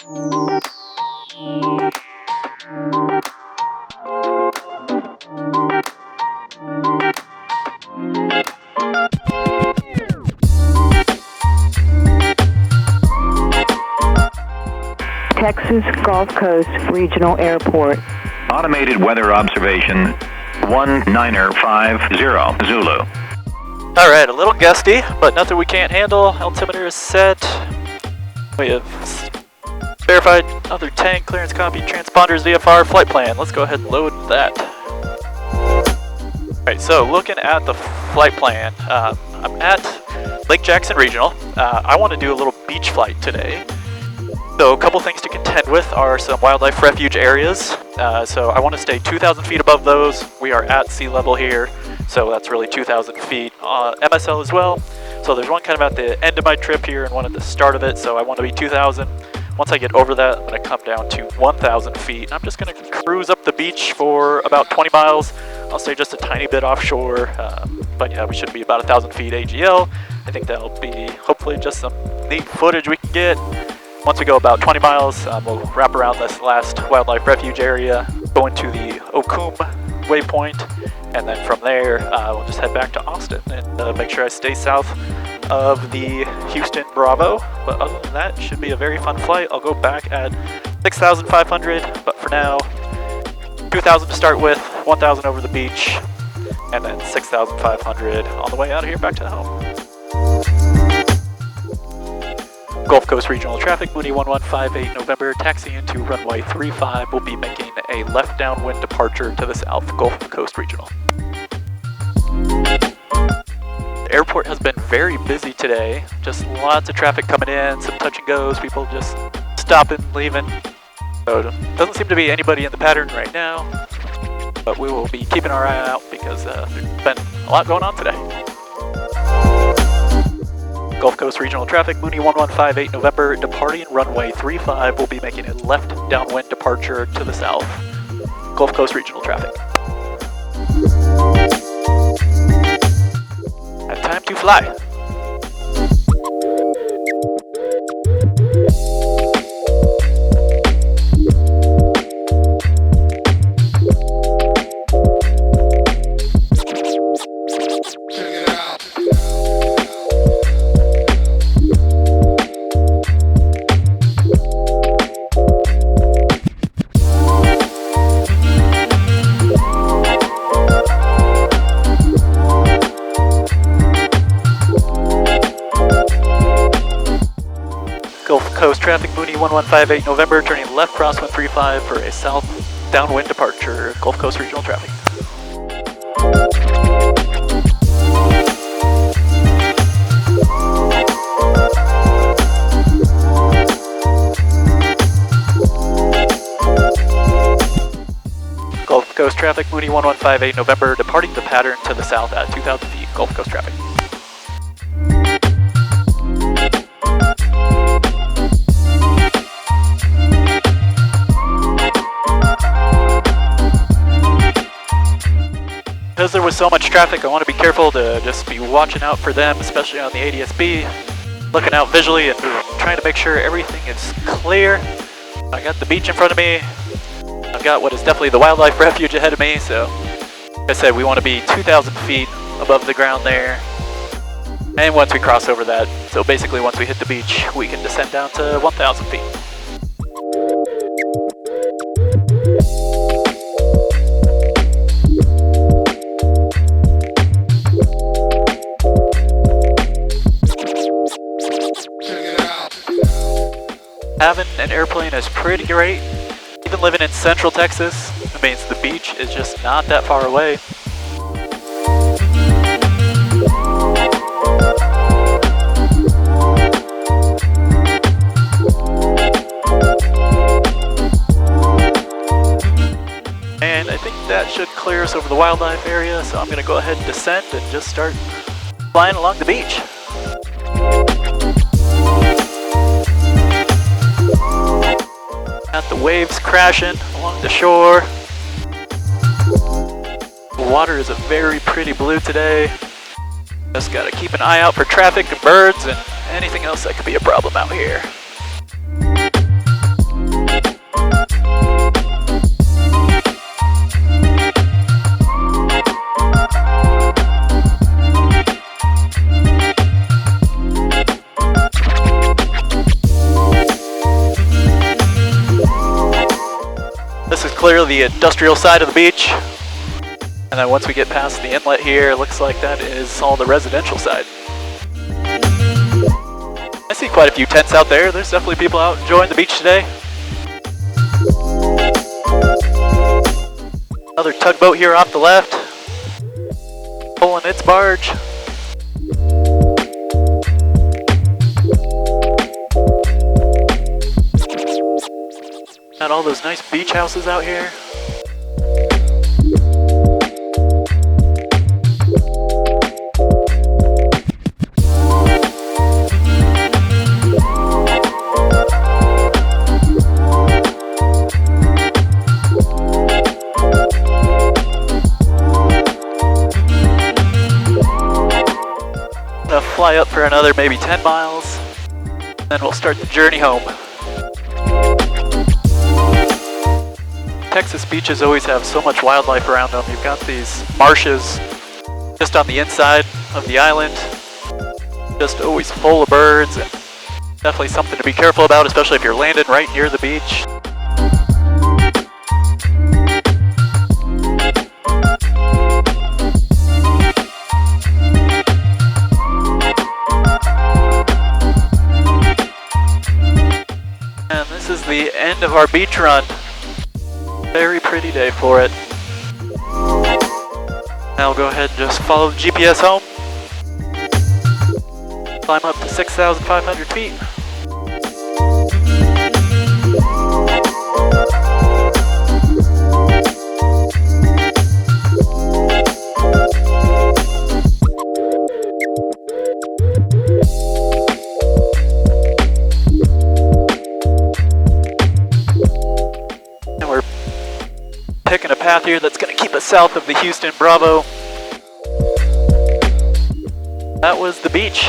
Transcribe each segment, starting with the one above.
Texas Gulf Coast Regional Airport. Automated weather observation 1950 Zulu. Alright, a little gusty, but nothing we can't handle. Altimeter is set. We have verified other tank, clearance copy, transponders, VFR, flight plan. Let's go ahead and load that. Alright, so looking at the flight plan, I'm at Lake Jackson Regional. I want to do a little beach flight today. So a couple things to contend with are some wildlife refuge areas. So I want to stay 2,000 feet above those. We are at sea level here, so that's really 2,000 feet. MSL as well. So there's one kind of at the end of my trip here and one at the start of it, so I want to be 2,000. Once I get over that, I'm going to come down to 1,000 feet. I'm just going to cruise up the beach for about 20 miles. I'll stay just a tiny bit offshore, but yeah, we should be about 1,000 feet AGL. I think that'll be hopefully just some neat footage we can get. Once we go about 20 miles, we'll wrap around this last wildlife refuge area, go into the Okum waypoint, and then from there, we'll just head back to Austin and make sure I stay south of the Houston Bravo. But other than that, it should be a very fun flight. I'll go back at 6,500, but for now, 2,000 to start with, 1,000 over the beach, and then 6,500 on the way out of here back to home. Gulf Coast Regional Traffic, Mooney 1158 November, taxi into runway 35. We'll be making a left downwind departure to the south, Gulf Coast Regional. The airport has been very busy today, just lots of traffic coming in, some touch and goes, people just stopping, leaving. So it doesn't seem to be anybody in the pattern right now, but we will be keeping our eye out because there's been a lot going on today. Gulf Coast Regional Traffic, Mooney 1158 November, departing runway 35. We'll be making a left downwind departure to the south. Gulf Coast Regional Traffic. And time to fly. Coast Traffic, Mooney 1158 November, turning left cross 135 for a south downwind departure, Gulf Coast Regional Traffic. Gulf Coast Traffic, Mooney 1158 November, departing the pattern to the south at 2,000 feet, Gulf Coast Traffic. Because there was so much traffic, I want to be careful to just be watching out for them, especially on the ADS-B, looking out visually and trying to make sure everything is clear. I got the beach in front of me. I've got what is definitely the wildlife refuge ahead of me, so like I said, we want to be 2,000 feet above the ground there. And once we cross over that, so basically once we hit the beach, we can descend down to 1,000 feet. Having an airplane is pretty great. Even living in Central Texas, it means the beach is just not that far away. And I think that should clear us over the wildlife area, so I'm going to go ahead and descend and just start flying along the beach. Got the waves crashing along the shore. The water is a very pretty blue today. Just gotta keep an eye out for traffic and birds and anything else that could be a problem out here. clear the industrial side of the beach. And then once we get past the inlet here, it looks like that is all the residential side. I see quite a few tents out there. There's definitely people out enjoying the beach today. Another tugboat here off the left, pulling its barge. Got all those nice beach houses out here. Gonna fly up for another maybe 10 miles, then we'll start the journey home. Texas beaches always have so much wildlife around them. You've got these marshes just on the inside of the island, just always full of birds, and definitely something to be careful about, especially if you're landing right near the beach. And this is the end of our beach run. Very pretty day for it. Now we'll go ahead and just follow the GPS home. Climb up to 6,500 feet. Picking a path here that's going to keep us south of the Houston Bravo. That was the beach.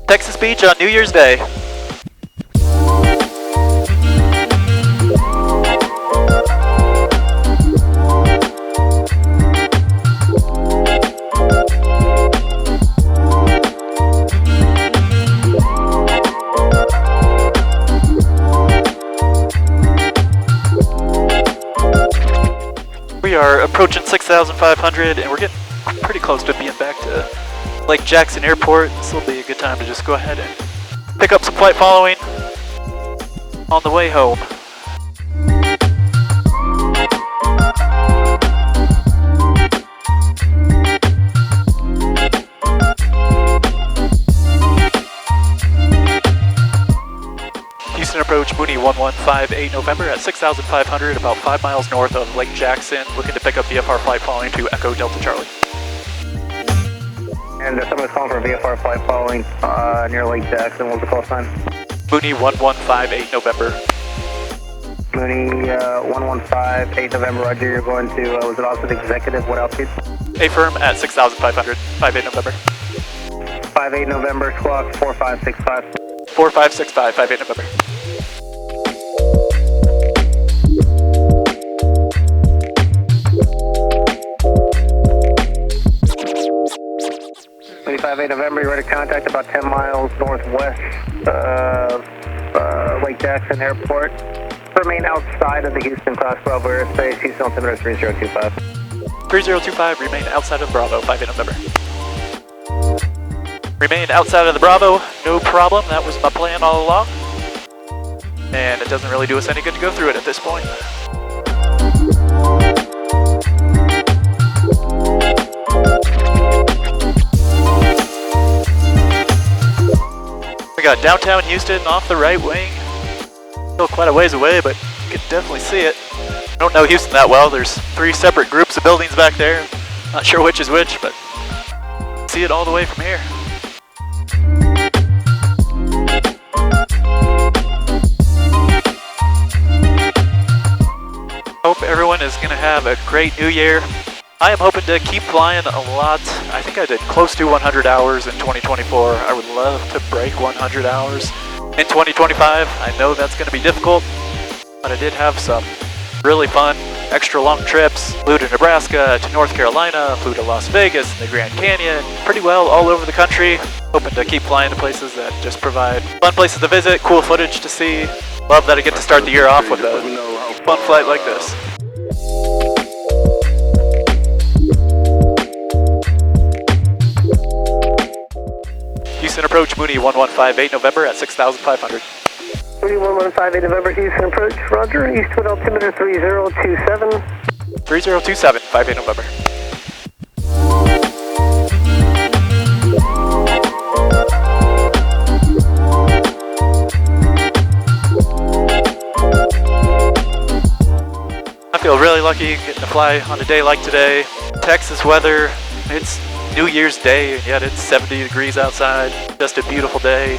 Texas Beach on New Year's Day. We are approaching 6,500 and we're getting pretty close to being back to Lake Jackson Airport. This will be a good time to just go ahead and pick up some flight following on the way home. Houston approach Mooney 1158 November at 6,500, about 5 miles north of Lake Jackson, looking to pick up VFR Flight Following to Echo Delta Charlie. And someone's calling for VFR Flight Following near Lake Jackson. What was the call sign? Mooney 1158 November. Mooney 1158 November, Roger. You're going to, was it also the executive? What altitude? A-firm at 6,500, 58 November. 58 November, squawk 4565. 4565, 58 November. November, you're ready to contact about 10 miles northwest of Lake Jackson Airport. Remain outside of the Houston Class Bravo airspace. Houston altimeter 3025. 3025, remain outside of the Bravo, 58 November. Remain outside of the Bravo, no problem. That was my plan all along. And it doesn't really do us any good to go through it at this point. We got downtown Houston off the right wing. Still quite a ways away, but you can definitely see it. I don't know Houston that well. There's 3 separate groups of buildings back there. Not sure which is which, but see it all the way from here. Hope everyone is going to have a great new year. I am hoping to keep flying a lot. I think I did close to 100 hours in 2024. I would love to break 100 hours in 2025. I know that's going to be difficult, but I did have some really fun extra long trips. Flew to Nebraska, to North Carolina, flew to Las Vegas and the Grand Canyon, pretty well all over the country. Hoping to keep flying to places that just provide fun places to visit, cool footage to see. Love that I get to start the year off with a fun flight like this. Houston approach, Mooney 1158 November at 6,500. Mooney 1158 November, Houston approach, roger, eastward altimeter 3027. 3027, 58 November. I feel really lucky getting to fly on a day like today. Texas weather, it's New Year's Day, and yet it's 70 degrees outside. Just a beautiful day.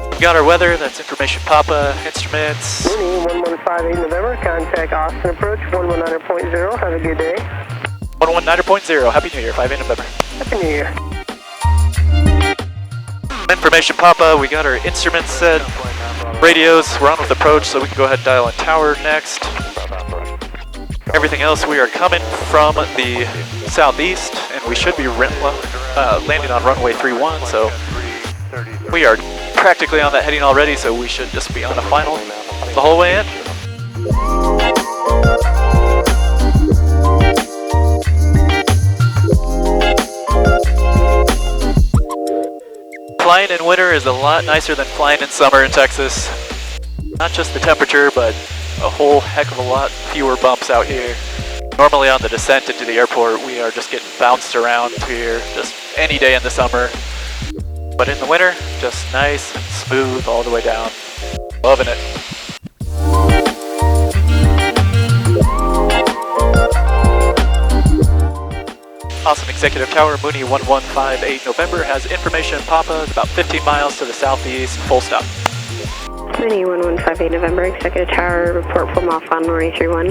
We got our weather, that's information Papa, instruments. Mooney 1158 November, contact Austin approach 119.0, have a good day. 119.0, Happy New Year, 58 November. Happy New Year. Information Papa, we got our instruments set, radios, we're on with approach, so we can go ahead and dial in tower next. Everything else, we are coming from the southeast, and we should be landing on runway 31, so we are practically on that heading already, so we should just be on a final the whole way in. Flying in winter is a lot nicer than flying in summer in Texas. Not just the temperature, but a whole heck of a lot fewer bumps out here. Normally on the descent into the airport, we are just getting bounced around here just any day in the summer. But in the winter, just nice and smooth all the way down. Loving it. Awesome Executive Tower, Mooney 1158 November, has information Papa, about 15 miles to the southeast, full stop. Mooney 1158 November, Executive Tower, report 4 mile final, runway 31.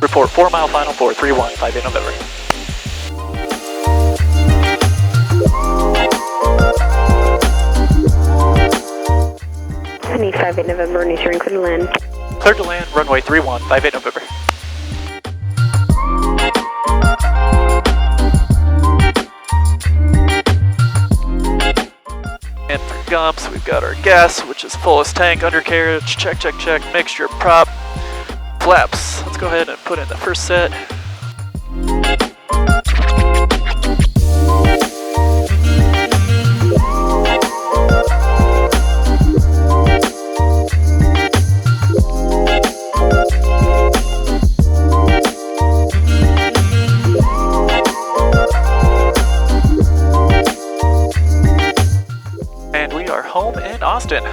Report 4 mile final for 31, 58 November. Mooney 58 November, Eastern, clear to land. Clear to land, runway 31, 58 November. And for gumps, we've got our gas, which is fullest tank, undercarriage, check, check, check, mixture, prop, flaps. Let's go ahead and put in the first set. Home in Austin.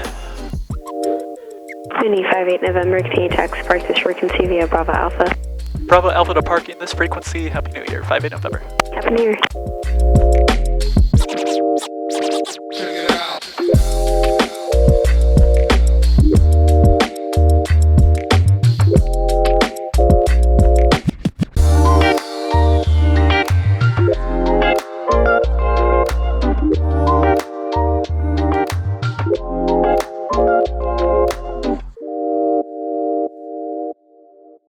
Mooney 58 November, continue to park this frequency via Bravo Alpha. Bravo Alpha to parking this frequency. Happy New Year, 58 November. Happy New Year.